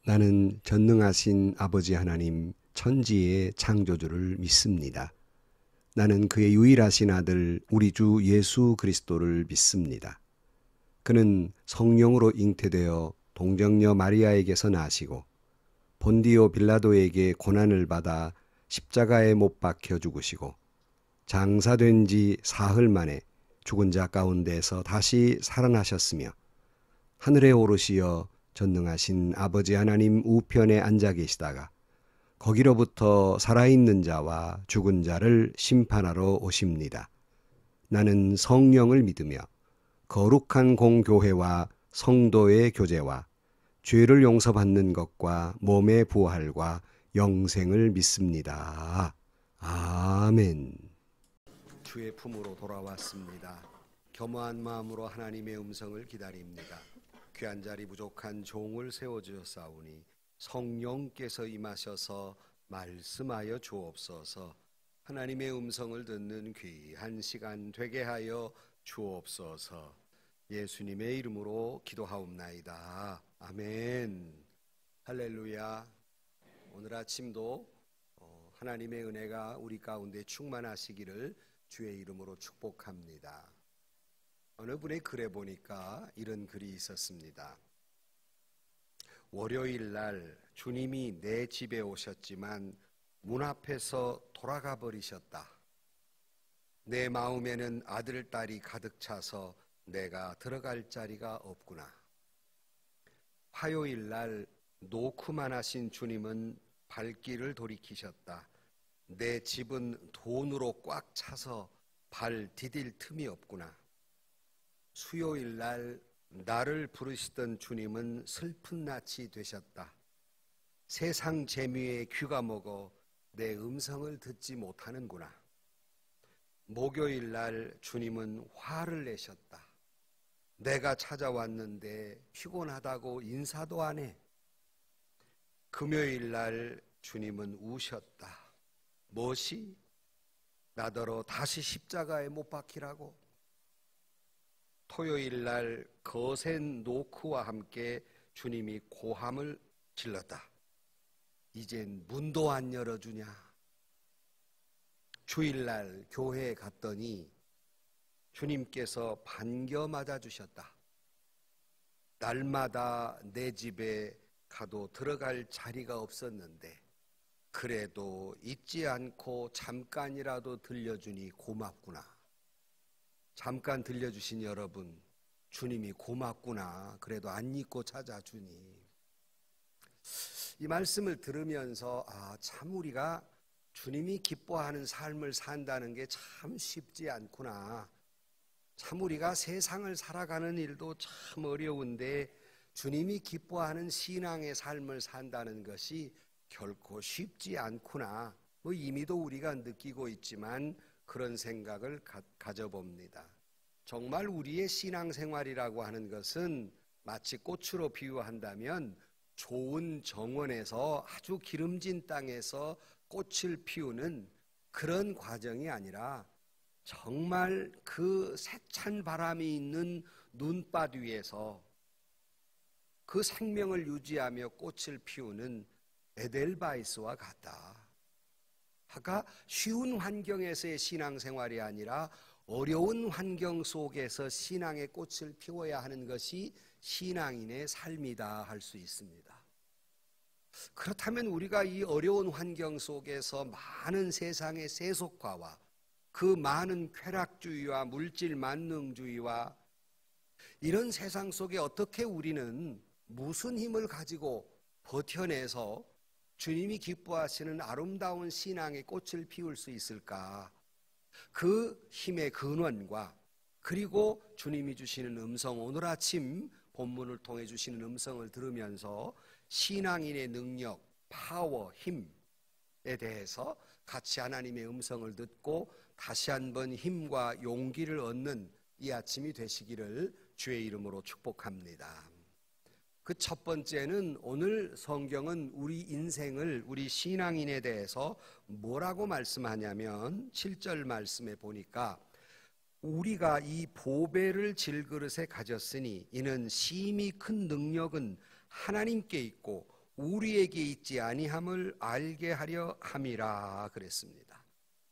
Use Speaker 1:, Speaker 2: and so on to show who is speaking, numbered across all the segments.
Speaker 1: 나는 전능하신 아버지 하나님 천지의 창조주를 믿습니다. 나는 그의 유일하신 아들 우리 주 예수 그리스도를 믿습니다. 그는 성령으로 잉태되어 동정녀 마리아에게서 나시고 본디오 빌라도에게 고난을 받아 십자가에 못 박혀 죽으시고 장사된 지 사흘 만에 죽은 자 가운데서 다시 살아나셨으며 하늘에 오르시어 전능하신 아버지 하나님 우편에 앉아 계시다가 거기로부터 살아있는 자와 죽은 자를 심판하러 오십니다. 나는 성령을 믿으며 거룩한 공교회와 성도의 교제와 죄를 용서받는 것과 몸의 부활과 영생을 믿습니다. 아멘. 주의 품으로 돌아왔습니다. 겸허한 마음으로 하나님의 음성을 기다립니다. 귀한 자리 부족한 종을 세워주셨사오니 성령께서 임하셔서 말씀하여 주옵소서. 하나님의 음성을 듣는 귀한 시간 되게 하여 주옵소서. 예수님의 이름으로 기도하옵나이다. 아멘. 할렐루야. 오늘 아침도 하나님의 은혜가 우리 가운데 충만하시기를 주의 이름으로 축복합니다. 어느 분의 글에 보니까 이런 글이 있었습니다. 월요일 날 주님이 내 집에 오셨지만 문 앞에서 돌아가 버리셨다. 내 마음에는 아들, 딸이 가득 차서 내가 들어갈 자리가 없구나. 화요일 날 노크만 하신 주님은 발길을 돌이키셨다. 내 집은 돈으로 꽉 차서 발 디딜 틈이 없구나. 수요일 날 나를 부르시던 주님은 슬픈 낯이 되셨다. 세상 재미에 귀가 먹어 내 음성을 듣지 못하는구나. 목요일 날 주님은 화를 내셨다. 내가 찾아왔는데 피곤하다고 인사도 안 해. 금요일 날 주님은 우셨다. 무엇이? 나더러 다시 십자가에 못 박히라고. 토요일 날 거센 노크와 함께 주님이 고함을 질렀다. 이젠 문도 안 열어주냐. 주일날 교회에 갔더니 주님께서 반겨 맞아주셨다. 날마다 내 집에 가도 들어갈 자리가 없었는데 그래도 잊지 않고 잠깐이라도 들려주니 고맙구나. 잠깐 들려주신 여러분, 주님이 고맙구나. 그래도 안 잊고 찾아주니. 이 말씀을 들으면서 참 우리가 주님이 기뻐하는 삶을 산다는 게 참 쉽지 않구나. 참 우리가 세상을 살아가는 일도 참 어려운데 주님이 기뻐하는 신앙의 삶을 산다는 것이 결코 쉽지 않구나. 이미도 우리가 느끼고 있지만 그런 생각을 가져봅니다. 정말 우리의 신앙생활이라고 하는 것은 마치 꽃으로 비유한다면 좋은 정원에서 아주 기름진 땅에서 꽃을 피우는 그런 과정이 아니라 정말 그 세찬 바람이 있는 눈밭 위에서 그 생명을 유지하며 꽃을 피우는 에델바이스와 같다. 아까 쉬운 환경에서의 신앙생활이 아니라 어려운 환경 속에서 신앙의 꽃을 피워야 하는 것이 신앙인의 삶이다 할 수 있습니다. 그렇다면 우리가 이 어려운 환경 속에서 많은 세상의 세속화와 그 많은 쾌락주의와 물질 만능주의와 이런 세상 속에 어떻게 우리는 무슨 힘을 가지고 버텨내서 주님이 기뻐하시는 아름다운 신앙의 꽃을 피울 수 있을까? 그 힘의 근원과 그리고 주님이 주시는 음성, 오늘 아침 본문을 통해 주시는 음성을 들으면서 신앙인의 능력, 파워, 힘에 대해서 같이 하나님의 음성을 듣고 다시 한번 힘과 용기를 얻는 이 아침이 되시기를 주의 이름으로 축복합니다. 그 첫 번째는 오늘 성경은 우리 인생을, 우리 신앙인에 대해서 뭐라고 말씀하냐면 7절 말씀에 보니까 우리가 이 보배를 질그릇에 가졌으니 이는 심히 큰 능력은 하나님께 있고 우리에게 있지 아니함을 알게 하려 함이라 그랬습니다.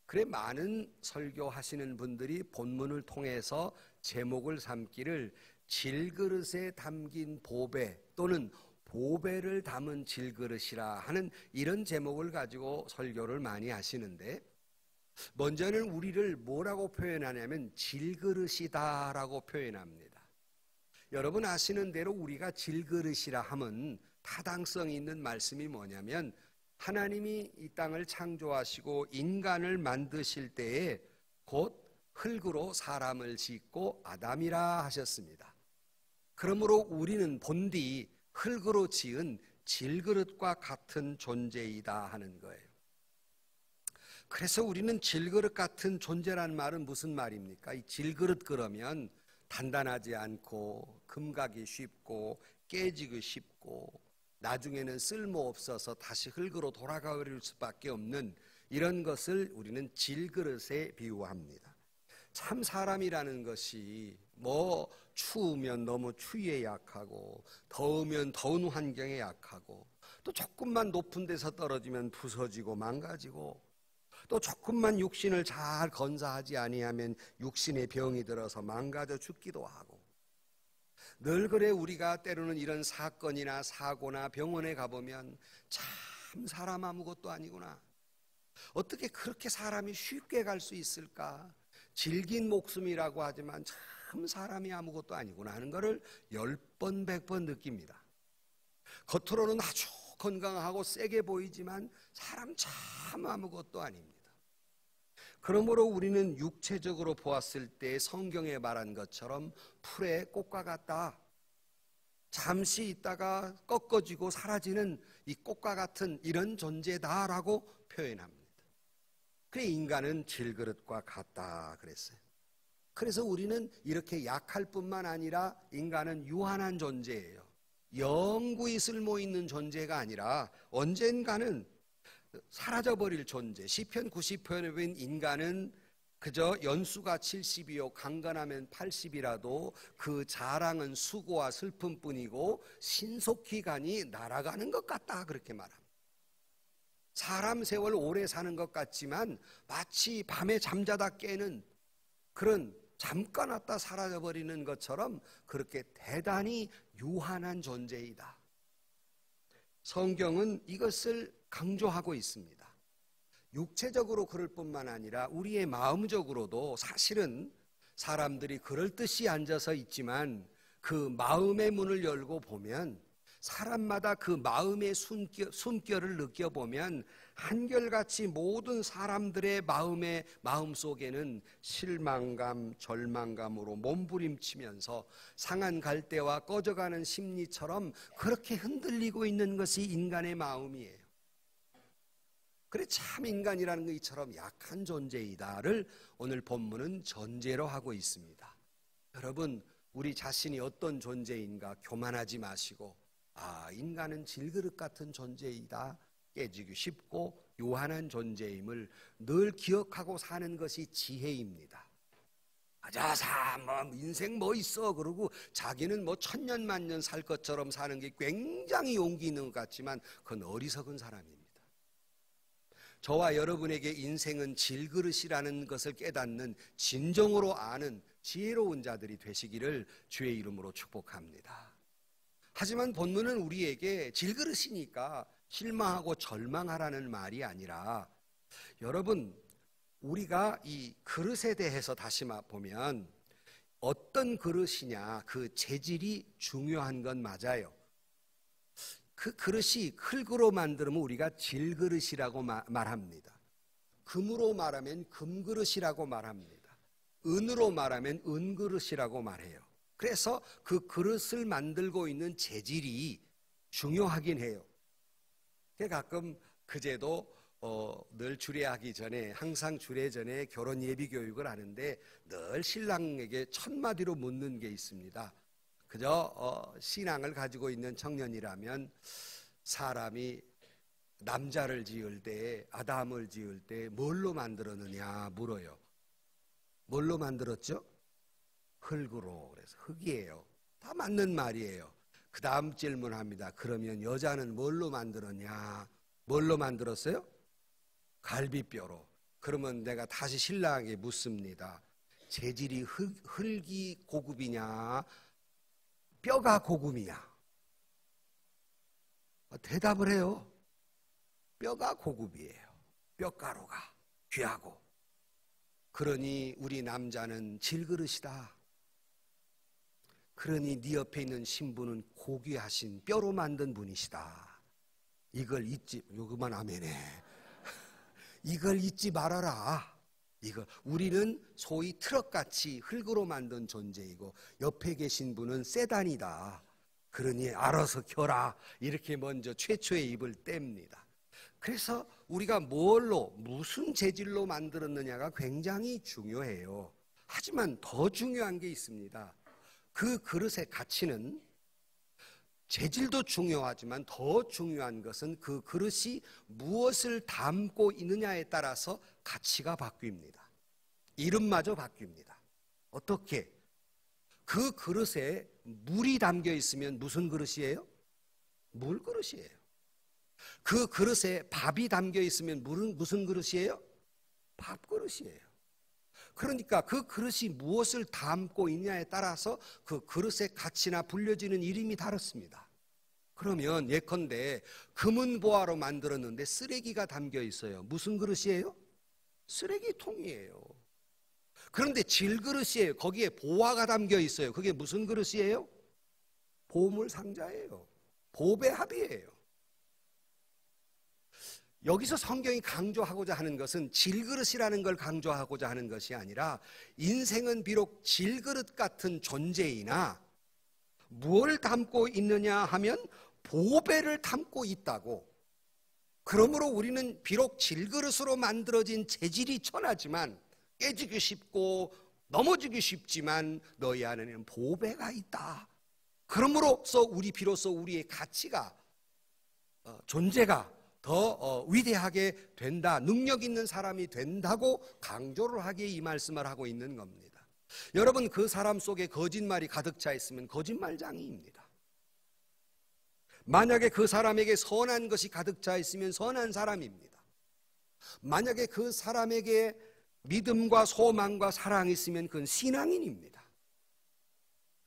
Speaker 1: 그래 많은 설교하시는 분들이 본문을 통해서 제목을 삼기를 질그릇에 담긴 보배 또는 보배를 담은 질그릇이라 하는 이런 제목을 가지고 설교를 많이 하시는데, 먼저는 우리를 뭐라고 표현하냐면 질그릇이다라고 표현합니다. 여러분 아시는 대로 우리가 질그릇이라 하면 타당성이 있는 말씀이 뭐냐면, 하나님이 이 땅을 창조하시고 인간을 만드실 때에 곧 흙으로 사람을 짓고 아담이라 하셨습니다. 그러므로 우리는 본디 흙으로 지은 질그릇과 같은 존재이다 하는 거예요. 그래서 우리는 질그릇 같은 존재란 말은 무슨 말입니까? 이 질그릇 그러면 단단하지 않고 금가기 쉽고 깨지기 쉽고 나중에는 쓸모없어서 다시 흙으로 돌아가 버릴 수밖에 없는 이런 것을 우리는 질그릇에 비유합니다. 참 사람이라는 것이 뭐 추우면 너무 추위에 약하고 더우면 더운 환경에 약하고 또 조금만 높은 데서 떨어지면 부서지고 망가지고 또 조금만 육신을 잘 건사하지 아니하면 육신의 병이 들어서 망가져 죽기도 하고, 늘 그래 우리가 때로는 이런 사건이나 사고나 병원에 가보면 참 사람 아무것도 아니구나, 어떻게 그렇게 사람이 쉽게 갈 수 있을까, 질긴 목숨이라고 하지만 참 사람이 아무것도 아니구나 하는 것을 10번 100번 느낍니다. 겉으로는 아주 건강하고 세게 보이지만 사람 참 아무것도 아닙니다. 그러므로 우리는 육체적으로 보았을 때 성경에 말한 것처럼 풀의 꽃과 같다. 잠시 있다가 꺾어지고 사라지는 이 꽃과 같은 이런 존재다라고 표현합니다. 그래 인간은 질그릇과 같다 그랬어요. 그래서 우리는 이렇게 약할 뿐만 아니라 인간은 유한한 존재예요. 영구히 쓸모있는 존재가 아니라 언젠가는 사라져버릴 존재. 시편 90편에 보면 인간은 그저 연수가 70이요 강건하면 80이라도 그 자랑은 수고와 슬픔뿐이고 신속히 가니 날아가는 것 같다 그렇게 말합니다. 사람 세월 오래 사는 것 같지만 마치 밤에 잠자다 깨는 그런 잠깐 왔다 사라져버리는 것처럼 그렇게 대단히 유한한 존재이다. 성경은 이것을 강조하고 있습니다. 육체적으로 그럴 뿐만 아니라 우리의 마음적으로도 사실은 사람들이 그럴듯이 앉아서 있지만 그 마음의 문을 열고 보면 사람마다 그 마음의 숨결을 느껴보면 한결같이 모든 사람들의 마음속에는 실망감, 절망감으로 몸부림치면서 상한 갈대와 꺼져가는 심리처럼 그렇게 흔들리고 있는 것이 인간의 마음이에요. 그래 참 인간이라는 것 이처럼 약한 존재이다를 오늘 본문은 전제로 하고 있습니다. 여러분 우리 자신이 어떤 존재인가 교만하지 마시고 인간은 질그릇 같은 존재이다, 깨지기 쉽고 유한한 존재임을 늘 기억하고 사는 것이 지혜입니다. 맞아, 인생 뭐 있어 그러고 자기는 뭐 천년 만년 살 것처럼 사는 게 굉장히 용기 있는 것 같지만 그건 어리석은 사람입니다. 저와 여러분에게 인생은 질그릇이라는 것을 깨닫는 진정으로 아는 지혜로운 자들이 되시기를 주의 이름으로 축복합니다. 하지만 본문은 우리에게 질그릇이니까 실망하고 절망하라는 말이 아니라, 여러분 우리가 이 그릇에 대해서 다시 보면 어떤 그릇이냐 그 재질이 중요한 건 맞아요. 그 그릇이 흙으로 만들면 우리가 질그릇이라고 말합니다. 금으로 말하면 금그릇이라고 말합니다. 은으로 말하면 은그릇이라고 말해요. 그래서 그 그릇을 만들고 있는 재질이 중요하긴 해요. 가끔 그제도 늘 주례하기 전에 항상 주례 전에 결혼 예비 교육을 하는데 늘 신랑에게 첫 마디로 묻는 게 있습니다. 그저 신앙을 가지고 있는 청년이라면 사람이 남자를 지을 때 아담을 지을 때 뭘로 만들었느냐 물어요. 뭘로 만들었죠? 흙으로. 그래서 흙이에요. 다 맞는 말이에요. 그 다음 질문합니다. 그러면 여자는 뭘로 만들었냐? 뭘로 만들었어요? 갈비뼈로. 그러면 내가 다시 신랑에게 묻습니다. 재질이 흙이 고급이냐? 뼈가 고급이냐? 대답을 해요. 뼈가 고급이에요. 뼈가루가 귀하고. 그러니 우리 남자는 질그릇이다. 그러니 네 옆에 있는 신부는 고귀하신 뼈로 만든 분이시다. 이걸 잊지, 요거만 아멘해. 이걸 잊지 말아라. 우리는 소위 트럭같이 흙으로 만든 존재이고 옆에 계신 분은 세단이다. 그러니 알아서 켜라. 이렇게 먼저 최초의 입을 뗍니다. 그래서 우리가 무슨 재질로 만들었느냐가 굉장히 중요해요. 하지만 더 중요한 게 있습니다. 그 그릇의 가치는 재질도 중요하지만 더 중요한 것은 그 그릇이 무엇을 담고 있느냐에 따라서 가치가 바뀝니다. 이름마저 바뀝니다. 어떻게? 그 그릇에 물이 담겨 있으면 무슨 그릇이에요? 물 그릇이에요. 그 그릇에 밥이 담겨 있으면 물은 무슨 그릇이에요? 밥 그릇이에요. 그러니까 그 그릇이 무엇을 담고 있냐에 따라서 그 그릇의 가치나 불려지는 이름이 다릅니다. 그러면 예컨대 금은보화로 만들었는데 쓰레기가 담겨 있어요. 무슨 그릇이에요? 쓰레기통이에요. 그런데 질그릇이에요. 거기에 보화가 담겨 있어요. 그게 무슨 그릇이에요? 보물상자예요. 보배합이에요. 여기서 성경이 강조하고자 하는 것은 질그릇이라는 걸 강조하고자 하는 것이 아니라 인생은 비록 질그릇 같은 존재이나 무엇을 담고 있느냐 하면 보배를 담고 있다고. 그러므로 우리는 비록 질그릇으로 만들어진 재질이 천하지만 깨지기 쉽고 넘어지기 쉽지만 너희 안에는 보배가 있다. 그러므로써 비로소 우리의 가치가 존재가 더 위대하게 된다. 능력 있는 사람이 된다고 강조를 하기에 이 말씀을 하고 있는 겁니다. 여러분, 그 사람 속에 거짓말이 가득 차 있으면 거짓말장이입니다. 만약에 그 사람에게 선한 것이 가득 차 있으면 선한 사람입니다. 만약에 그 사람에게 믿음과 소망과 사랑이 있으면 그건 신앙인입니다.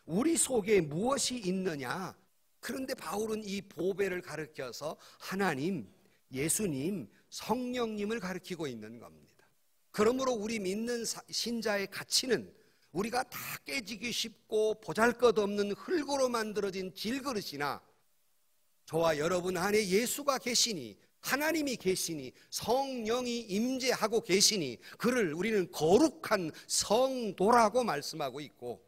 Speaker 1: 우리 속에 무엇이 있느냐? 그런데 바울은 이 보배를 가르쳐서 하나님, 예수님, 성령님을 가르치고 있는 겁니다. 그러므로 우리 믿는 신자의 가치는 우리가 다 깨지기 쉽고 보잘것없는 흙으로 만들어진 질그릇이나 저와 여러분 안에 예수가 계시니, 하나님이 계시니, 성령이 임재하고 계시니 그를 우리는 거룩한 성도라고 말씀하고 있고,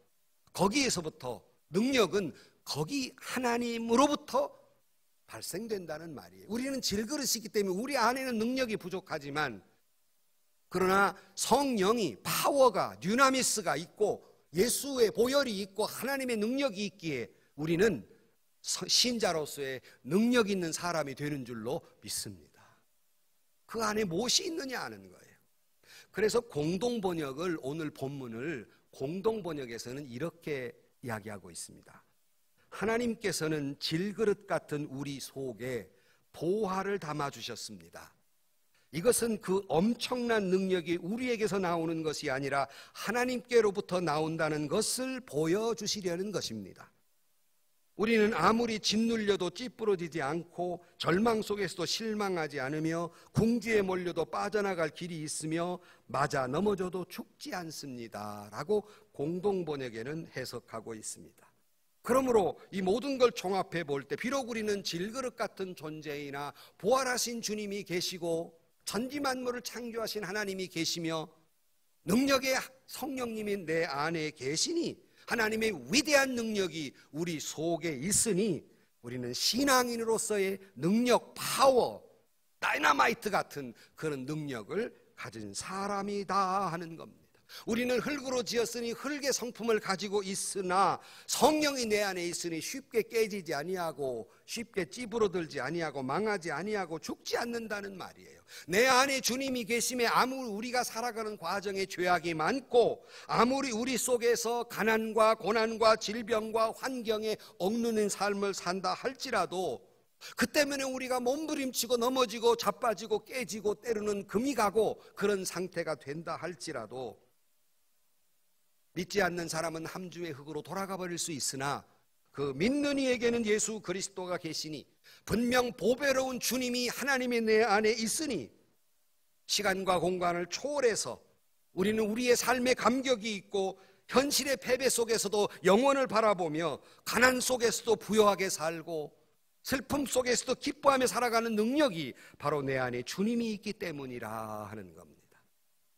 Speaker 1: 거기에서부터 능력은 거기 하나님으로부터 발생된다는 말이에요. 우리는 질그릇이기 때문에 우리 안에는 능력이 부족하지만, 그러나 성령이, 파워가, 듀나미스가 있고 예수의 보혈이 있고 하나님의 능력이 있기에 우리는 신자로서의 능력 있는 사람이 되는 줄로 믿습니다. 그 안에 무엇이 있느냐 하는 거예요. 그래서 공동번역을, 오늘 본문을 공동번역에서는 이렇게 이야기하고 있습니다. 하나님께서는 질그릇 같은 우리 속에 보화를 담아주셨습니다. 이것은 그 엄청난 능력이 우리에게서 나오는 것이 아니라 하나님께로부터 나온다는 것을 보여주시려는 것입니다. 우리는 아무리 짓눌려도 찌푸러지지 않고 절망 속에서도 실망하지 않으며 궁지에 몰려도 빠져나갈 길이 있으며 맞아 넘어져도 죽지 않습니다 라고 공동번역에는 해석하고 있습니다. 그러므로 이 모든 걸 종합해 볼 때 비록 우리는 질그릇 같은 존재이나 부활하신 주님이 계시고 천지만물을 창조하신 하나님이 계시며 능력의 성령님이 내 안에 계시니 하나님의 위대한 능력이 우리 속에 있으니 우리는 신앙인으로서의 능력, 파워, 다이너마이트 같은 그런 능력을 가진 사람이다 하는 겁니다. 우리는 흙으로 지었으니 흙의 성품을 가지고 있으나 성령이 내 안에 있으니 쉽게 깨지지 아니하고 쉽게 찌부러들지 아니하고 망하지 아니하고 죽지 않는다는 말이에요. 내 안에 주님이 계심에 아무리 우리가 살아가는 과정에 죄악이 많고 아무리 우리 속에서 가난과 고난과 질병과 환경에 억누는 삶을 산다 할지라도 그 때문에 우리가 몸부림치고 넘어지고 자빠지고 깨지고 때로는 금이 가고 그런 상태가 된다 할지라도 믿지 않는 사람은 함주의 흙으로 돌아가 버릴 수 있으나 그 믿는 이에게는 예수 그리스도가 계시니 분명 보배로운 주님이 하나님의 내 안에 있으니 시간과 공간을 초월해서 우리는 우리의 삶의 감격이 있고 현실의 패배 속에서도 영원을 바라보며 가난 속에서도 부유하게 살고 슬픔 속에서도 기뻐하며 살아가는 능력이 바로 내 안에 주님이 있기 때문이라 하는 겁니다.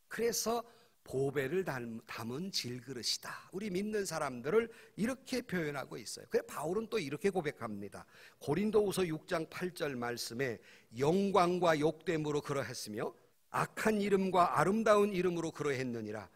Speaker 1: 그래서 보배를 담은 질그릇이다. 우리 믿는 사람들을 이렇게 표현하고 있어요. 그래서 바울은 또 이렇게 고백합니다. 고린도후서 6장 8절 말씀에 영광과 욕됨으로 그러했으며 악한 이름과 아름다운 이름으로 그러했느니라.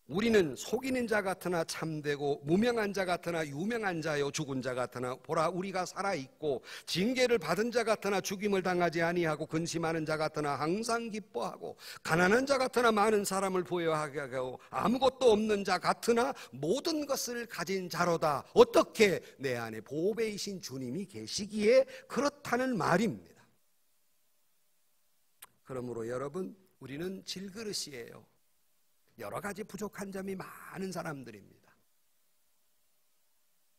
Speaker 1: 우리는 속이는 자 같으나 참되고 무명한 자 같으나 유명한 자요 죽은 자 같으나 보라 우리가 살아있고 징계를 받은 자 같으나 죽임을 당하지 아니하고 근심하는 자 같으나 항상 기뻐하고 가난한 자 같으나 많은 사람을 부유하게 하고 아무것도 없는 자 같으나 모든 것을 가진 자로다. 어떻게? 내 안에 보배이신 주님이 계시기에 그렇다는 말입니다. 그러므로 여러분, 우리는 질그릇이에요. 여러 가지 부족한 점이 많은 사람들입니다.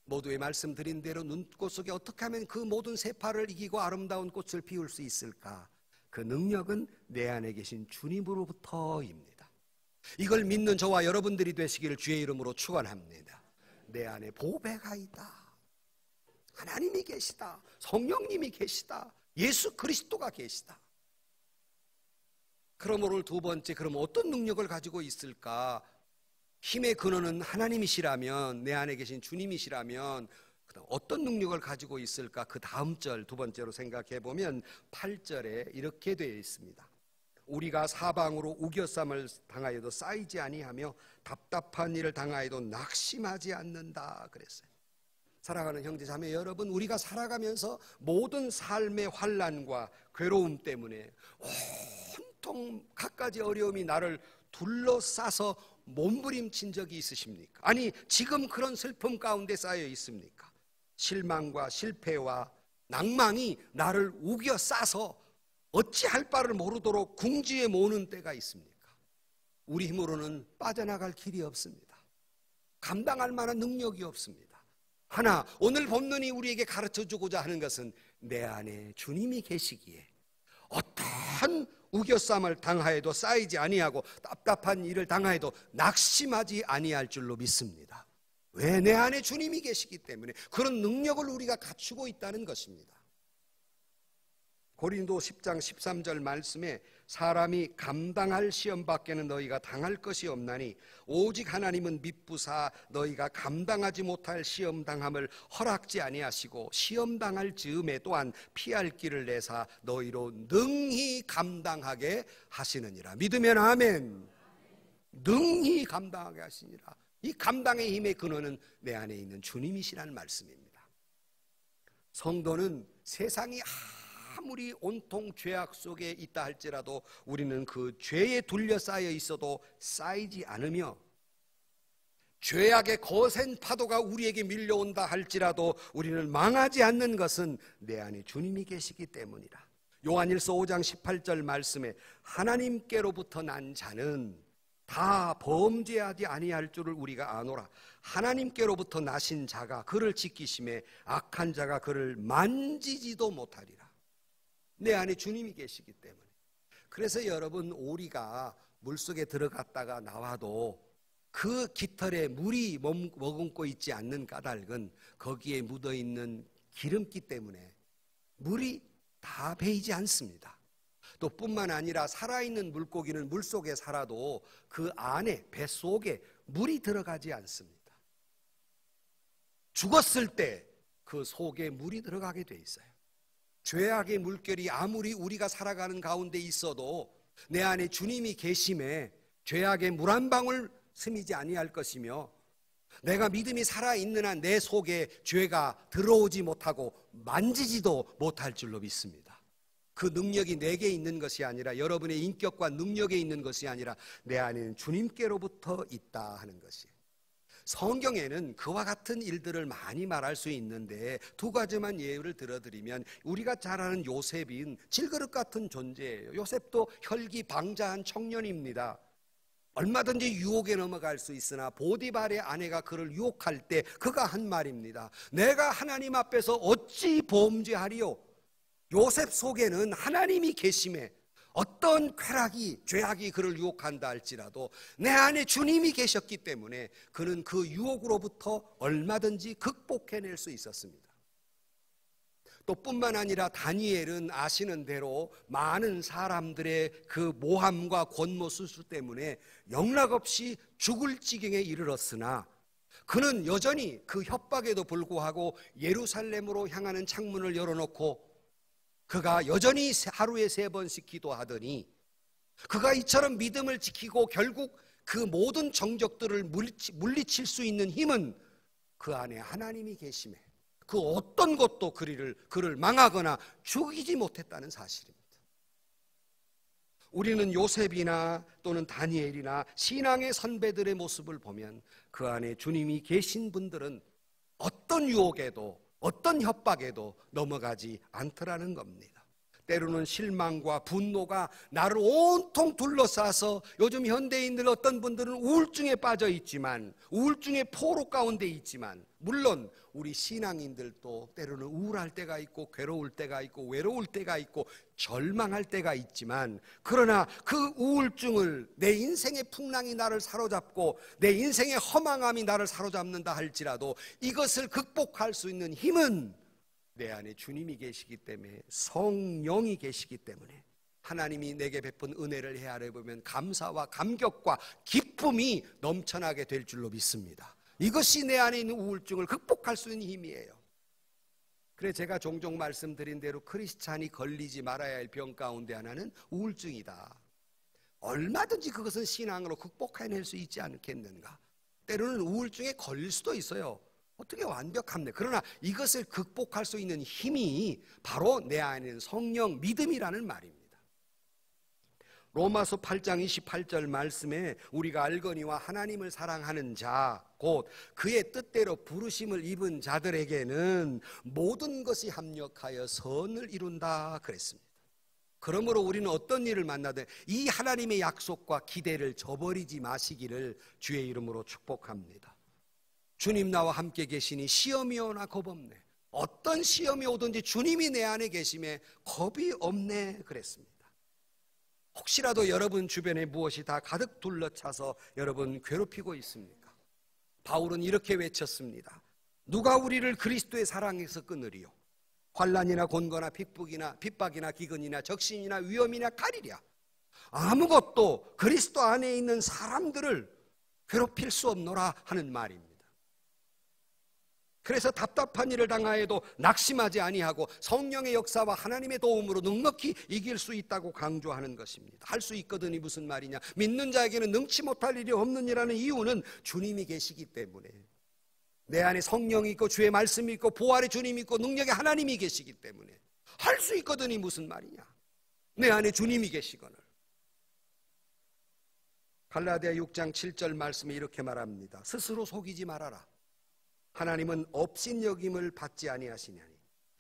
Speaker 1: 모두의 말씀드린 대로 눈꽃 속에 어떻게 하면 그 모든 세파를 이기고 아름다운 꽃을 피울 수 있을까? 그 능력은 내 안에 계신 주님으로부터입니다. 이걸 믿는 저와 여러분들이 되시기를 주의 이름으로 축원합니다. 내 안에 보배가 있다. 하나님이 계시다. 성령님이 계시다. 예수 그리스도가 계시다. 그러므로 두 번째, 그럼 어떤 능력을 가지고 있을까? 힘의 근원은 하나님이시라면, 내 안에 계신 주님이시라면 어떤 능력을 가지고 있을까? 그 다음 절 두 번째로 생각해 보면 8절에 이렇게 되어 있습니다. 우리가 사방으로 우겨쌈을 당하여도 쌓이지 아니하며 답답한 일을 당하여도 낙심하지 않는다 그랬어요. 사랑하는 형제 자매 여러분, 우리가 살아가면서 모든 삶의 환난과 괴로움 때문에 온통 갖가지 어려움이 나를 둘러싸서 몸부림친 적이 있으십니까? 아니, 지금 그런 슬픔 가운데 쌓여 있습니까? 실망과 실패와 낭망이 나를 우겨 싸서 어찌할 바를 모르도록 궁지에 모는 때가 있습니까? 우리 힘으로는 빠져나갈 길이 없습니다. 감당할 만한 능력이 없습니다. 하나, 오늘 본문이 우리에게 가르쳐주고자 하는 것은 내 안에 주님이 계시기에 어떠한 우겨쌈을 당하여도 쌓이지 아니하고 답답한 일을 당하여도 낙심하지 아니할 줄로 믿습니다. 왜? 내 안에 주님이 계시기 때문에 그런 능력을 우리가 갖추고 있다는 것입니다. 고린도 10장 13절 말씀에 사람이 감당할 시험 밖에는 너희가 당할 것이 없나니 오직 하나님은 미쁘사 너희가 감당하지 못할 시험 당함을 허락지 아니하시고 시험 당할 즈음에 또한 피할 길을 내사 너희로 능히 감당하게 하시느니라. 믿으면 아멘. 능히 감당하게 하시니라. 이 감당의 힘의 근원은 내 안에 있는 주님이시라는 말씀입니다. 성도는 세상이 아무리 온통 죄악 속에 있다 할지라도 우리는 그 죄에 둘러싸여 있어도 쌓이지 않으며 죄악의 거센 파도가 우리에게 밀려온다 할지라도 우리는 망하지 않는 것은 내 안에 주님이 계시기 때문이라. 요한일서 5장 18절 말씀에 하나님께로부터 난 자는 다 범죄하지 아니할 줄을 우리가 아노라. 하나님께로부터 나신 자가 그를 지키심에 악한 자가 그를 만지지도 못하리라. 내 안에 주님이 계시기 때문에. 그래서 여러분, 오리가 물속에 들어갔다가 나와도 그 깃털에 물이 머금고 있지 않는 까닭은 거기에 묻어있는 기름기 때문에 물이 다 배이지 않습니다. 또 뿐만 아니라 살아있는 물고기는 물속에 살아도 그 안에 뱃속에 물이 들어가지 않습니다. 죽었을 때 그 속에 물이 들어가게 돼 있어요. 죄악의 물결이 아무리 우리가 살아가는 가운데 있어도 내 안에 주님이 계심에 죄악의 물 한 방울 스미지 아니할 것이며 내가 믿음이 살아있는 한 내 속에 죄가 들어오지 못하고 만지지도 못할 줄로 믿습니다. 그 능력이 내게 있는 것이 아니라 여러분의 인격과 능력에 있는 것이 아니라 내 안에는 주님께로부터 있다 하는 것이. 성경에는 그와 같은 일들을 많이 말할 수 있는데 두 가지만 예를 들어드리면, 우리가 잘 아는 요셉인 질그릇 같은 존재예요. 요셉도 혈기방자한 청년입니다. 얼마든지 유혹에 넘어갈 수 있으나 보디발의 아내가 그를 유혹할 때 그가 한 말입니다. 내가 하나님 앞에서 어찌 범죄하리요? 요셉 속에는 하나님이 계심에 어떤 쾌락이, 죄악이 그를 유혹한다 할지라도 내 안에 주님이 계셨기 때문에 그는 그 유혹으로부터 얼마든지 극복해낼 수 있었습니다. 또 뿐만 아니라 다니엘은 아시는 대로 많은 사람들의 그 모함과 권모술수 때문에 영락없이 죽을 지경에 이르렀으나 그는 여전히 그 협박에도 불구하고 예루살렘으로 향하는 창문을 열어놓고 그가 여전히 하루에 3번씩 기도하더니 그가 이처럼 믿음을 지키고 결국 그 모든 정적들을 물리칠 수 있는 힘은 그 안에 하나님이 계심에 그 어떤 것도 그를 망하거나 죽이지 못했다는 사실입니다. 우리는 요셉이나 또는 다니엘이나 신앙의 선배들의 모습을 보면 그 안에 주님이 계신 분들은 어떤 유혹에도 어떤 협박에도 넘어가지 않더라는 겁니다. 때로는 실망과 분노가 나를 온통 둘러싸서 요즘 현대인들 어떤 분들은 우울증에 빠져 있지만, 우울증의 포로 가운데 있지만, 물론 우리 신앙인들도 때로는 우울할 때가 있고 괴로울 때가 있고 외로울 때가 있고 절망할 때가 있지만, 그러나 그 우울증을 내 인생의 풍랑이 나를 사로잡고 내 인생의 허망함이 나를 사로잡는다 할지라도 이것을 극복할 수 있는 힘은 내 안에 주님이 계시기 때문에, 성령이 계시기 때문에 하나님이 내게 베푼 은혜를 헤아려보면 감사와 감격과 기쁨이 넘쳐나게 될 줄로 믿습니다. 이것이 내 안에 있는 우울증을 극복할 수 있는 힘이에요. 그래서 제가 종종 말씀드린 대로 크리스찬이 걸리지 말아야 할 병 가운데 하나는 우울증이다. 얼마든지 그것은 신앙으로 극복해낼 수 있지 않겠는가. 때로는 우울증에 걸릴 수도 있어요. 어떻게 완벽합니까? 그러나 이것을 극복할 수 있는 힘이 바로 내 안에 있는 성령, 믿음이라는 말입니다. 로마서 8장 28절 말씀에 우리가 알거니와 하나님을 사랑하는 자 곧 그의 뜻대로 부르심을 입은 자들에게는 모든 것이 합력하여 선을 이룬다 그랬습니다. 그러므로 우리는 어떤 일을 만나든 이 하나님의 약속과 기대를 저버리지 마시기를 주의 이름으로 축복합니다. 주님 나와 함께 계시니 시험이 오나 겁없네. 어떤 시험이 오든지 주님이 내 안에 계심에 겁이 없네 그랬습니다. 혹시라도 여러분 주변에 무엇이 다 가득 둘러차서 여러분 괴롭히고 있습니까? 바울은 이렇게 외쳤습니다. 누가 우리를 그리스도의 사랑에서 끊으리요? 환난이나 곤고나 핍박이나 기근이나 적신이나 위험이나 가리랴. 아무것도 그리스도 안에 있는 사람들을 괴롭힐 수 없노라 하는 말입니다. 그래서 답답한 일을 당하여도 낙심하지 아니하고 성령의 역사와 하나님의 도움으로 넉넉히 이길 수 있다고 강조하는 것입니다. 할 수 있거든이 무슨 말이냐? 믿는 자에게는 능치 못할 일이 없느니라는 이유는 주님이 계시기 때문에, 내 안에 성령이 있고 주의 말씀이 있고 부활의 주님이 있고 능력의 하나님이 계시기 때문에 할 수 있거든이 무슨 말이냐? 내 안에 주님이 계시거늘. 갈라디아 6장 7절 말씀에 이렇게 말합니다. 스스로 속이지 말아라. 하나님은 업신여김을 받지 아니하시냐니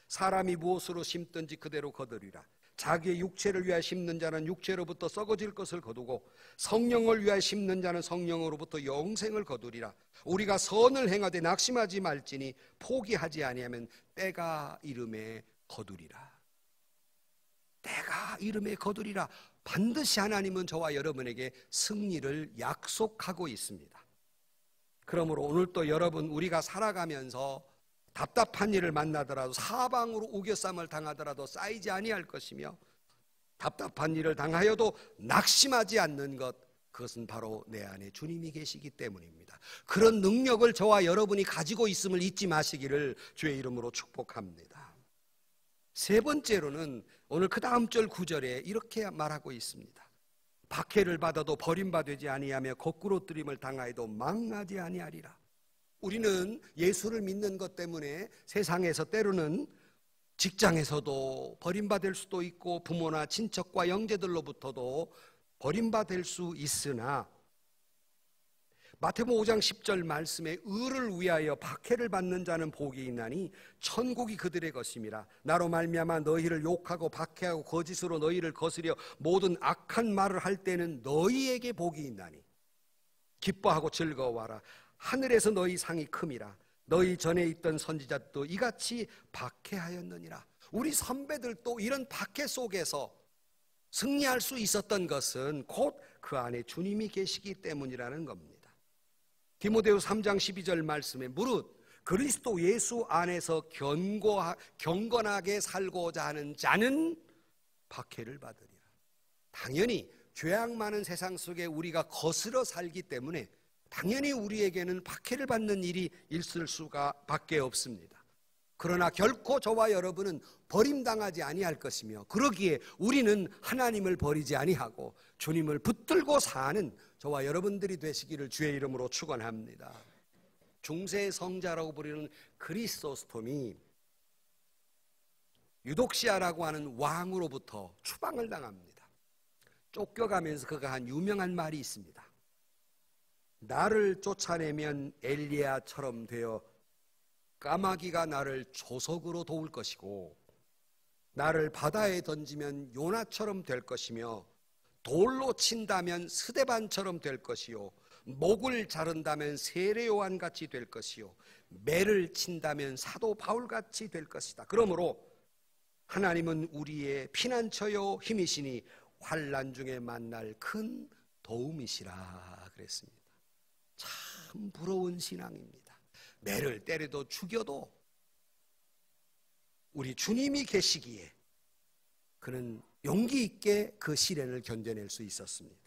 Speaker 1: 사람이 무엇으로 심든지 그대로 거두리라. 자기의 육체를 위하여 심는 자는 육체로부터 썩어질 것을 거두고 성령을 위하여 심는 자는 성령으로부터 영생을 거두리라. 우리가 선을 행하되 낙심하지 말지니 포기하지 아니하면 때가 이름에 거두리라. 때가 이름에 거두리라. 반드시 하나님은 저와 여러분에게 승리를 약속하고 있습니다. 그러므로 오늘 또 여러분, 우리가 살아가면서 답답한 일을 만나더라도 사방으로 우겨쌈을 당하더라도 쌓이지 아니할 것이며, 답답한 일을 당하여도 낙심하지 않는 것, 그것은 바로 내 안에 주님이 계시기 때문입니다. 그런 능력을 저와 여러분이 가지고 있음을 잊지 마시기를 주의 이름으로 축복합니다. 세 번째로는 오늘 그 다음 절 9절에 이렇게 말하고 있습니다. 박해를 받아도 버림받지 아니하며 거꾸로 뜨림을 당하여도 망하지 아니하리라. 우리는 예수를 믿는 것 때문에 세상에서 때로는 직장에서도 버림받을 수도 있고 부모나 친척과 형제들로부터도 버림받을 수 있으나 마태복음 5장 10절 말씀에 의를 위하여 박해를 받는 자는 복이 있나니 천국이 그들의 것임이라. 나로 말미암아 너희를 욕하고 박해하고 거짓으로 너희를 거스려 모든 악한 말을 할 때는 너희에게 복이 있나니 기뻐하고 즐거워하라. 하늘에서 너희 상이 큼이라. 너희 전에 있던 선지자도 이같이 박해하였느니라. 우리 선배들도 이런 박해 속에서 승리할 수 있었던 것은 곧 그 안에 주님이 계시기 때문이라는 겁니다. 디모데후서 3장 12절 말씀에 무릇 그리스도 예수 안에서 경건하게 살고자 하는 자는 박해를 받으리라. 당연히 죄악 많은 세상 속에 우리가 거스러 살기 때문에 당연히 우리에게는 박해를 받는 일이 있을 수가 밖에 없습니다. 그러나 결코 저와 여러분은 버림당하지 아니할 것이며 그러기에 우리는 하나님을 버리지 아니하고 주님을 붙들고 사는 저와 여러분들이 되시기를 주의 이름으로 축원합니다. 중세 성자라고 부르는 그리소스톰이 유독시아라고 하는 왕으로부터 추방을 당합니다. 쫓겨가면서 그가 한 유명한 말이 있습니다. 나를 쫓아내면 엘리야처럼 되어 까마귀가 나를 조석으로 도울 것이고 나를 바다에 던지면 요나처럼 될 것이며 돌로 친다면 스데반처럼 될 것이요 목을 자른다면 세례 요한같이 될 것이요 매를 친다면 사도 바울같이 될 것이다. 그러므로 하나님은 우리의 피난처요 힘이시니 환난 중에 만날 큰 도움이시라 그랬습니다. 참 부러운 신앙입니다. 매를 때려도 죽여도 우리 주님이 계시기에 그는 용기 있게 그 시련을 견뎌낼 수 있었습니다.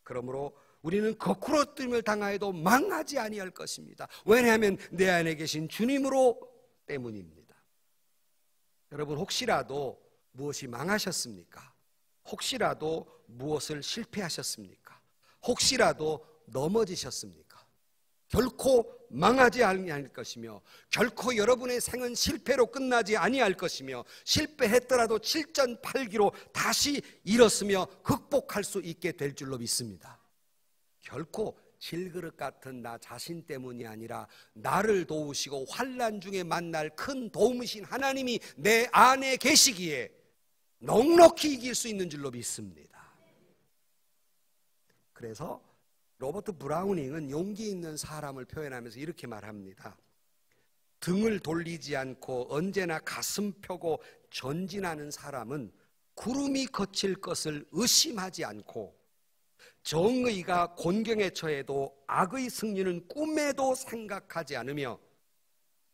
Speaker 1: 그러므로 우리는 거꾸로 뜸을 당하여도 망하지 아니할 것입니다. 왜냐하면 내 안에 계신 주님으로 때문입니다. 여러분 혹시라도 무엇이 망하셨습니까? 혹시라도 무엇을 실패하셨습니까? 혹시라도 넘어지셨습니까? 결코 망하지 아니할 것이며 결코 여러분의 생은 실패로 끝나지 아니할 것이며 실패했더라도 7전8기로 다시 일었으며 극복할 수 있게 될 줄로 믿습니다. 결코 질그릇 같은 나 자신 때문이 아니라 나를 도우시고 환난 중에 만날 큰 도움이신 하나님이 내 안에 계시기에 넉넉히 이길 수 있는 줄로 믿습니다. 그래서 로버트 브라우닝은 용기 있는 사람을 표현하면서 이렇게 말합니다. 등을 돌리지 않고 언제나 가슴 펴고 전진하는 사람은 구름이 거칠 것을 의심하지 않고 정의가 곤경에 처해도 악의 승리는 꿈에도 생각하지 않으며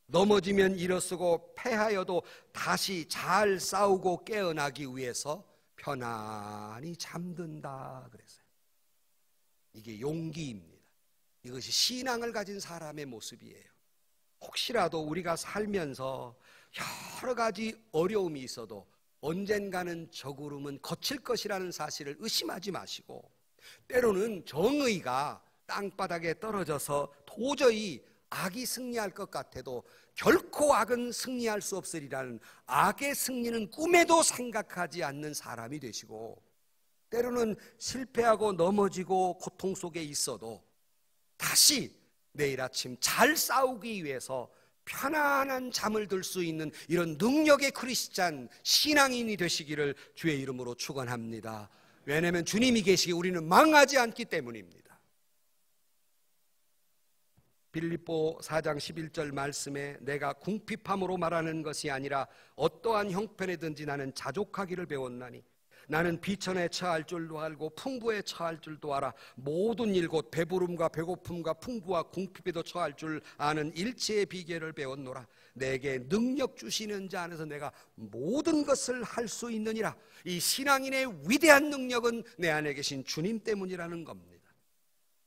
Speaker 1: 넘어지면 일어서고 패하여도 다시 잘 싸우고 깨어나기 위해서 편안히 잠든다 그랬어요. 이게 용기입니다. 이것이 신앙을 가진 사람의 모습이에요. 혹시라도 우리가 살면서 여러 가지 어려움이 있어도 언젠가는 저 구름은 거칠 것이라는 사실을 의심하지 마시고 때로는 정의가 땅바닥에 떨어져서 도저히 악이 승리할 것 같아도 결코 악은 승리할 수 없으리라는 악의 승리는 꿈에도 생각하지 않는 사람이 되시고 때로는 실패하고 넘어지고 고통 속에 있어도 다시 내일 아침 잘 싸우기 위해서 편안한 잠을 들 수 있는 이런 능력의 크리스찬 신앙인이 되시기를 주의 이름으로 축원합니다. 왜냐하면 주님이 계시기에 우리는 망하지 않기 때문입니다. 빌립보 4장 11절 말씀에 내가 궁핍함으로 말하는 것이 아니라 어떠한 형편에든지 나는 자족하기를 배웠나니 나는 비천에 처할 줄도 알고 풍부에 처할 줄도 알아 모든 일 곧 배부름과 배고픔과 풍부와 궁핍에도 처할 줄 아는 일체의 비결을 배웠노라. 내게 능력 주시는 자 안에서 내가 모든 것을 할 수 있느니라. 이 신앙인의 위대한 능력은 내 안에 계신 주님 때문이라는 겁니다.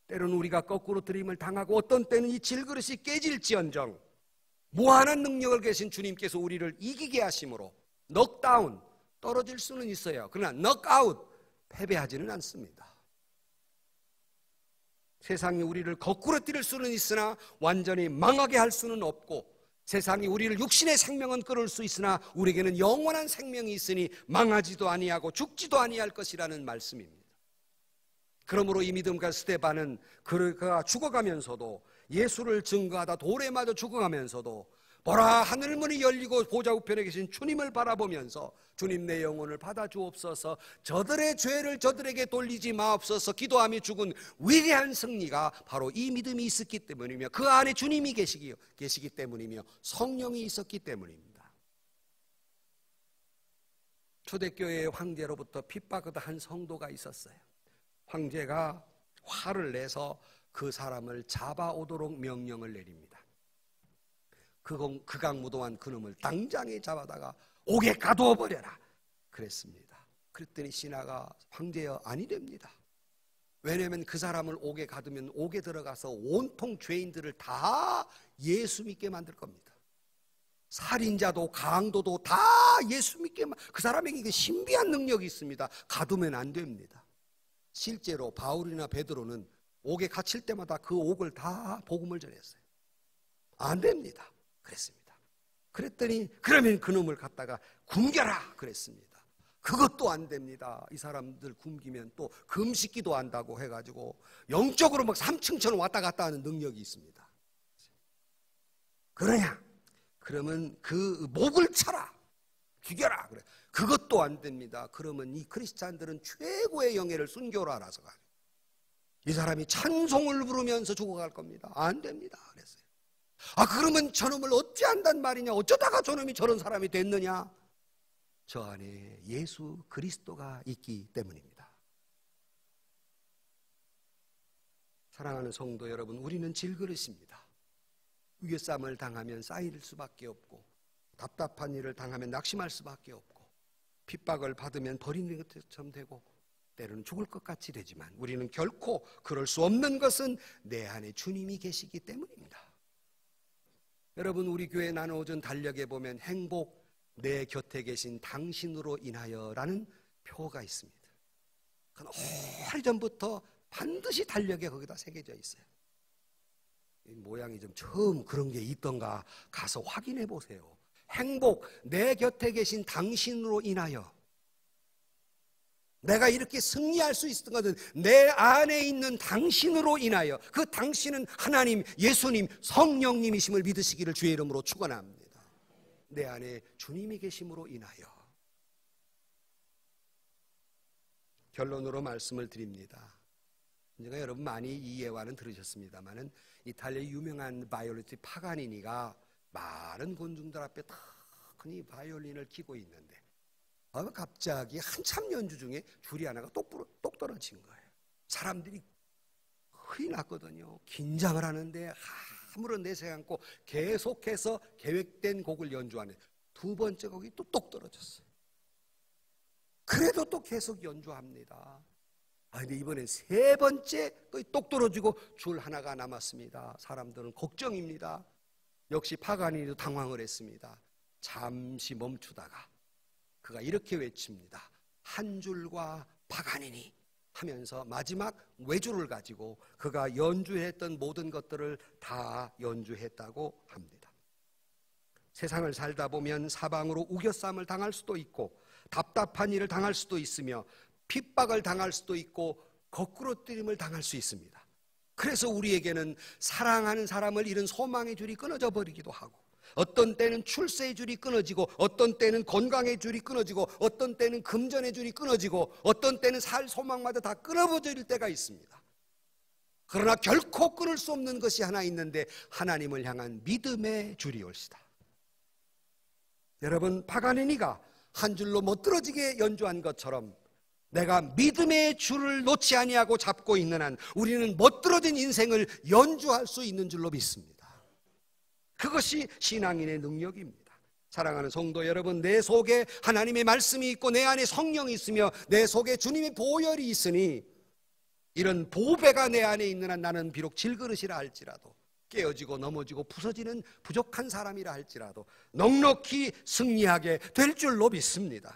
Speaker 1: 때로는 우리가 거꾸로 들임을 당하고 어떤 때는 이 질그릇이 깨질지언정 무한한 능력을 계신 주님께서 우리를 이기게 하심으로 넉다운 떨어질 수는 있어요. 그러나 넉아웃 패배하지는 않습니다. 세상이 우리를 거꾸로 뛸 수는 있으나 완전히 망하게 할 수는 없고, 세상이 우리를 육신의 생명은 끌을 수 있으나 우리에게는 영원한 생명이 있으니 망하지도 아니하고 죽지도 아니할 것이라는 말씀입니다. 그러므로 이 믿음가 스데반은 그가 죽어가면서도, 예수를 증거하다 돌에 맞아 죽어가면서도 보라, 하늘문이 열리고 보좌 우편에 계신 주님을 바라보면서 주님, 내 영혼을 받아 주옵소서, 저들의 죄를 저들에게 돌리지 마옵소서 기도하며 죽은 위대한 승리가 바로 이 믿음이 있었기 때문이며, 그 안에 주님이 계시기 때문이며 성령이 있었기 때문입니다. 초대교회의 황제로부터 핍박을 한 성도가 있었어요. 황제가 화를 내서 그 사람을 잡아오도록 명령을 내립니다. 극악무도한 그놈을 당장에 잡아다가 옥에 가두어 버려라 그랬습니다. 그랬더니 신하가, 황제여, 아니랍니다. 왜냐하면 그 사람을 옥에 가두면 옥에 들어가서 온통 죄인들을 다 예수 믿게 만들 겁니다. 살인자도 강도도 다 예수 믿게, 그 사람에게 신비한 능력이 있습니다. 가두면 안 됩니다. 실제로 바울이나 베드로는 옥에 갇힐 때마다 그 옥을 다 복음을 전했어요. 안 됩니다. 그랬습니다. 그랬더니 그러면 그놈을 갖다가 굶겨라 그랬습니다. 그것도 안 됩니다. 이 사람들 굶기면 또 금식기도 한다고 해가지고 영적으로 막 삼층천을 왔다 갔다 하는 능력이 있습니다. 그러냐? 그러면 그 목을 쳐라, 죽여라 그래. 그것도 안 됩니다. 그러면 이 크리스찬들은 최고의 영예를 순교로 알아서 가요. 이 사람이 찬송을 부르면서 죽어갈 겁니다. 안 됩니다. 그랬어요. 그러면 저놈을 어찌 한단 말이냐? 어쩌다가 저놈이 저런 사람이 됐느냐? 저 안에 예수 그리스도가 있기 때문입니다. 사랑하는 성도 여러분, 우리는 질그릇입니다. 위계쌈을 당하면 쌓일 수밖에 없고, 답답한 일을 당하면 낙심할 수밖에 없고, 핍박을 받으면 버리는 것처럼 되고, 때로는 죽을 것 같이 되지만 우리는 결코 그럴 수 없는 것은 내 안에 주님이 계시기 때문입니다. 여러분, 우리 교회 나누어진 달력에 보면 행복, 내 곁에 계신 당신으로 인하여라는 표가 있습니다. 그건 오래전부터 반드시 달력에 거기다 새겨져 있어요. 이 모양이 좀 처음 그런 게 있던가 가서 확인해 보세요. 행복, 내 곁에 계신 당신으로 인하여. 내가 이렇게 승리할 수 있었던 것은 내 안에 있는 당신으로 인하여. 그 당신은 하나님, 예수님, 성령님이심을 믿으시기를 주의 이름으로 축원합니다. 내 안에 주님이 계심으로 인하여. 결론으로 말씀을 드립니다. 제가 여러분 많이 이 예화는 들으셨습니다만은, 이탈리아의 유명한 바이올리니스트 파가니니가 많은 군중들 앞에 다 흔히 바이올린을 키고 있는데, 갑자기 한참 연주 중에 줄이 하나가 똑 떨어진 거예요. 사람들이 흔히 났거든요. 긴장을 하는데 아무런 내색 않고 계속해서 계획된 곡을 연주하는 두 번째 곡이 또 똑 떨어졌어요. 그래도 또 계속 연주합니다. 근데 이번엔 세 번째 똑 떨어지고 줄 하나가 남았습니다. 사람들은 걱정입니다. 역시 파가니니도 당황을 했습니다. 잠시 멈추다가 그가 이렇게 외칩니다. 한 줄과 파가니니 하면서 마지막 외주를 가지고 그가 연주했던 모든 것들을 다 연주했다고 합니다. 세상을 살다 보면 사방으로 우겨쌈을 당할 수도 있고, 답답한 일을 당할 수도 있으며, 핍박을 당할 수도 있고, 거꾸로 뜨림을 당할 수 있습니다. 그래서 우리에게는 사랑하는 사람을 잃은 소망의 줄이 끊어져 버리기도 하고, 어떤 때는 출세의 줄이 끊어지고, 어떤 때는 건강의 줄이 끊어지고, 어떤 때는 금전의 줄이 끊어지고, 어떤 때는 살 소망마다 다 끊어버릴 때가 있습니다. 그러나 결코 끊을 수 없는 것이 하나 있는데, 하나님을 향한 믿음의 줄이 올시다. 여러분, 파가니니가 한 줄로 못 떨어지게 연주한 것처럼 내가 믿음의 줄을 놓지 아니하고 잡고 있는 한 우리는 못 떨어진 인생을 연주할 수 있는 줄로 믿습니다. 그것이 신앙인의 능력입니다. 사랑하는 성도 여러분, 내 속에 하나님의 말씀이 있고 내 안에 성령이 있으며 내 속에 주님의 보혈이 있으니, 이런 보배가 내 안에 있는 한 나는 비록 질그릇이라 할지라도, 깨어지고 넘어지고 부서지는 부족한 사람이라 할지라도 넉넉히 승리하게 될 줄로 믿습니다.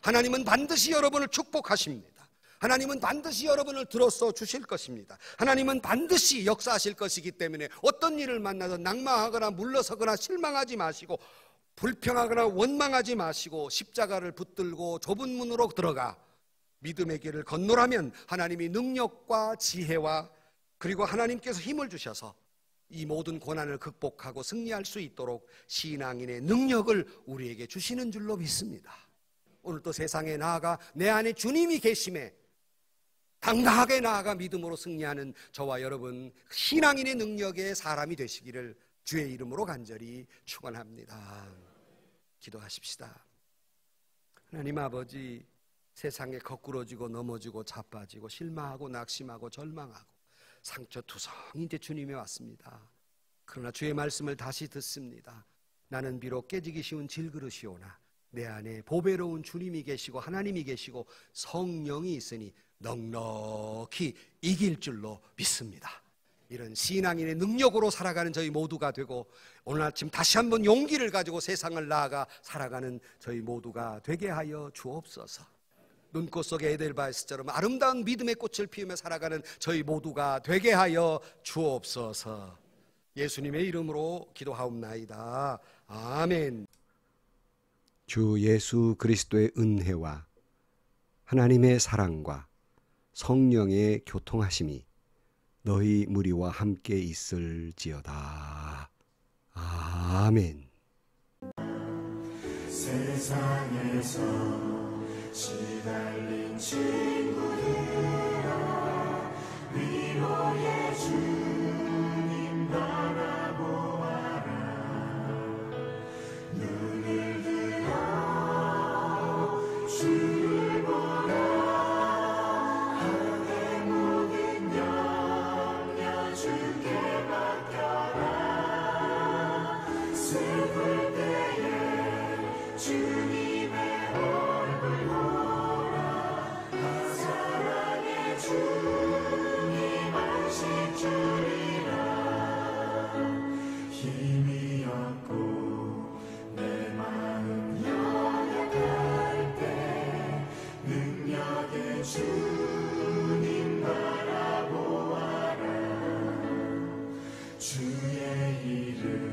Speaker 1: 하나님은 반드시 여러분을 축복하십니다. 하나님은 반드시 여러분을 들어서 주실 것입니다. 하나님은 반드시 역사하실 것이기 때문에 어떤 일을 만나든 낙망하거나 물러서거나 실망하지 마시고 불평하거나 원망하지 마시고 십자가를 붙들고 좁은 문으로 들어가 믿음의 길을 건너라면 하나님이 능력과 지혜와 그리고 하나님께서 힘을 주셔서 이 모든 고난을 극복하고 승리할 수 있도록 신앙인의 능력을 우리에게 주시는 줄로 믿습니다. 오늘도 세상에 나아가 내 안에 주님이 계심에 당당하게 나아가 믿음으로 승리하는 저와 여러분 신앙인의 능력의 사람이 되시기를 주의 이름으로 간절히 축원합니다. 기도하십시다. 하나님 아버지, 세상에 거꾸러지고 넘어지고 자빠지고 실망하고 낙심하고 절망하고 상처투성이 이제 주님이 왔습니다. 그러나 주의 말씀을 다시 듣습니다. 나는 비록 깨지기 쉬운 질그릇이오나 내 안에 보배로운 주님이 계시고 하나님이 계시고 성령이 있으니 넉넉히 이길 줄로 믿습니다. 이런 신앙인의 능력으로 살아가는 저희 모두가 되고 오늘 아침 다시 한번 용기를 가지고 세상을 나아가 살아가는 저희 모두가 되게 하여 주옵소서. 눈꽃 속의 에델바이스처럼 아름다운 믿음의 꽃을 피우며 살아가는 저희 모두가 되게 하여 주옵소서. 예수님의 이름으로 기도하옵나이다. 아멘. 주 예수 그리스도의 은혜와 하나님의 사랑과 성령의 교통하심이 너희 무리와 함께 있을지어다. 아멘.
Speaker 2: 세상에서 시달린 친구들아 위로의 주님 바라보아라. 눈을 들어 주를 보라. 하늘의 모든 염려 주께 맡겨라. 슬플 때에 주님의 얼굴 보라. 사랑의 주님 안식 주리라. 힘이 없고 내 마음 연약할 때 능력의 주님 바라보아라. 주의 이름